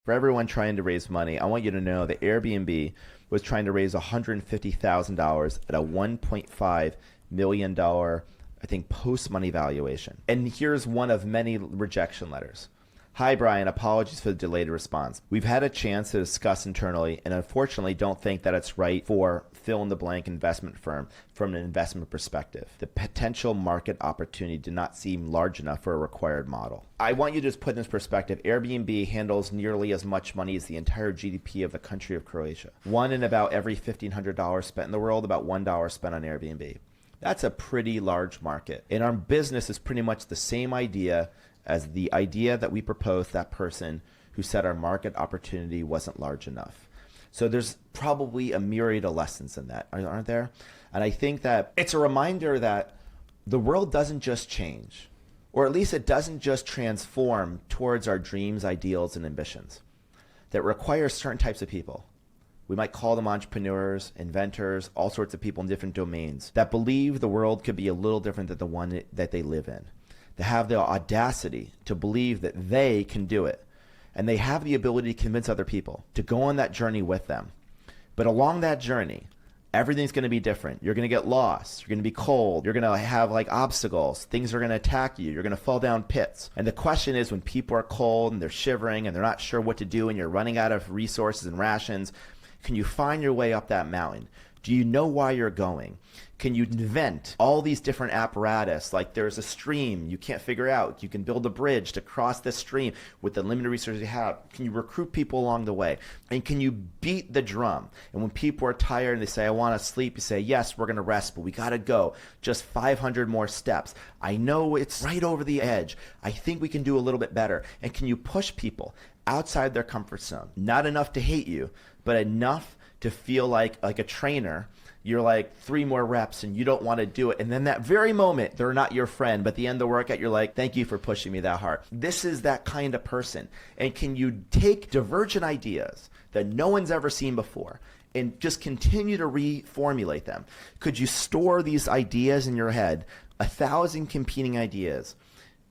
For everyone trying to raise money, I want you to know that Airbnb was trying to raise $150,000 at a $1.5 million, I think, post-money valuation. And here's one of many rejection letters. Hi, Brian. Apologies for the delayed response. We've had a chance to discuss internally and unfortunately don't think that it's right for fill-in-the-blank investment firm from an investment perspective. The potential market opportunity did not seem large enough for a required model. I want you to just put in this perspective. Airbnb handles nearly as much money as the entire GDP of the country of Croatia. One in about every $1,500 spent in the world, about $1 spent on Airbnb. That's a pretty large market. And our business is pretty much the same idea as the idea that we proposed that person who said our market opportunity wasn't large enough. So there's probably a myriad of lessons in that, aren't there? And I think that it's a reminder that the world doesn't just change, or at least it doesn't just transform towards our dreams, ideals, and ambitions. That requires certain types of people. We might call them entrepreneurs, inventors, all sorts of people in different domains that believe the world could be a little different than the one that they live in. They have the audacity to believe that they can do it. And they have the ability to convince other people to go on that journey with them. But along that journey, everything's going to be different. You're going to get lost. You're going to be cold. You're going to have like obstacles. Things are going to attack you. You're going to fall down pits. And the question is, when people are cold and they're shivering and they're not sure what to do and you're running out of resources and rations, can you find your way up that mountain? Do you know why you're going? Can you invent all these different apparatus? Like there's a stream you can't figure out. You can build a bridge to cross this stream with the limited resources you have. Can you recruit people along the way? And can you beat the drum? And when people are tired and they say, I want to sleep, you say, yes, we're going to rest, but we got to go. Just 500 more steps. I know it's right over the edge. I think we can do a little bit better. And can you push people outside their comfort zone? Not enough to hate you, but enough to feel like a trainer. You're like 3 more reps and you don't want to do it. And then that very moment, they're not your friend, but at the end of the workout, you're like, thank you for pushing me that hard. This is that kind of person. And can you take divergent ideas that no one's ever seen before and just continue to reformulate them? Could you store these ideas in your head, 1,000 competing ideas,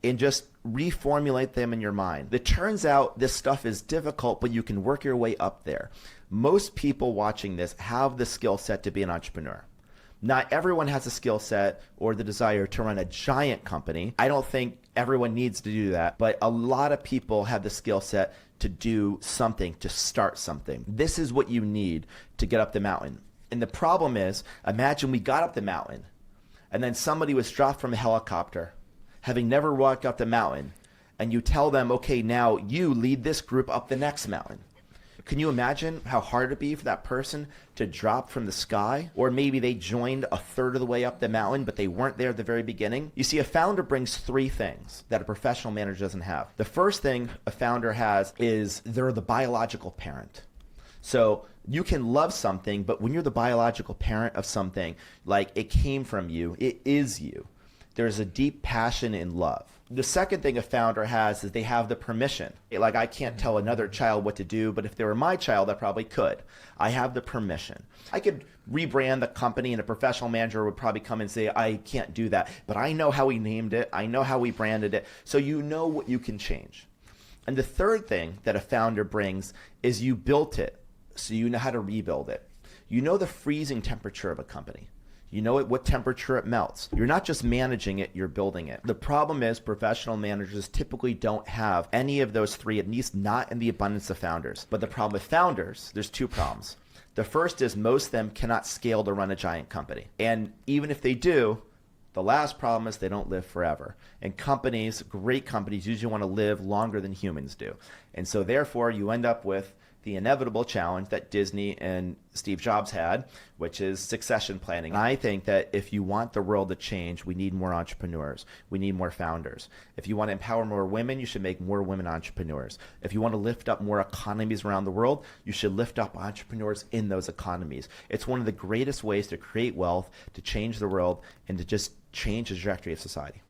and just reformulate them in your mind? It turns out this stuff is difficult, but you can work your way up there. Most people watching this have the skill set to be an entrepreneur. Not everyone has the skill set or the desire to run a giant company. I don't think everyone needs to do that, but a lot of people have the skill set to do something, to start something. This is what you need to get up the mountain. And the problem is, imagine we got up the mountain and then somebody was dropped from a helicopter, having never walked up the mountain, and you tell them, okay, now you lead this group up the next mountain. Can you imagine how hard it'd be for that person to drop from the sky? Or maybe they joined a third of the way up the mountain, but they weren't there at the very beginning. You see, a founder brings 3 things that a professional manager doesn't have. The first thing a founder has is they're the biological parent. So you can love something, but when you're the biological parent of something, like it came from you, it is you. There's a deep passion in love. The second thing a founder has is they have the permission. Like I can't tell another child what to do, but if they were my child, I probably could. I have the permission. I could rebrand the company and a professional manager would probably come and say, I can't do that. But I know how we named it. I know how we branded it. So you know what you can change. And the third thing that a founder brings is you built it, so you know how to rebuild it. You know the freezing temperature of a company. You know at what temperature it melts. You're not just managing it, you're building it. The problem is professional managers typically don't have any of those 3, at least not in the abundance of founders. But the problem with founders, there's 2 problems. The first is most of them cannot scale to run a giant company. And even if they do, the last problem is they don't live forever. And companies, great companies, usually want to live longer than humans do. And so therefore you end up with the inevitable challenge that Disney and Steve Jobs had, which is succession planning. And I think that if you want the world to change, we need more entrepreneurs. We need more founders. If you want to empower more women, you should make more women entrepreneurs. If you want to lift up more economies around the world, you should lift up entrepreneurs in those economies. It's one of the greatest ways to create wealth, to change the world, and to just change the trajectory of society.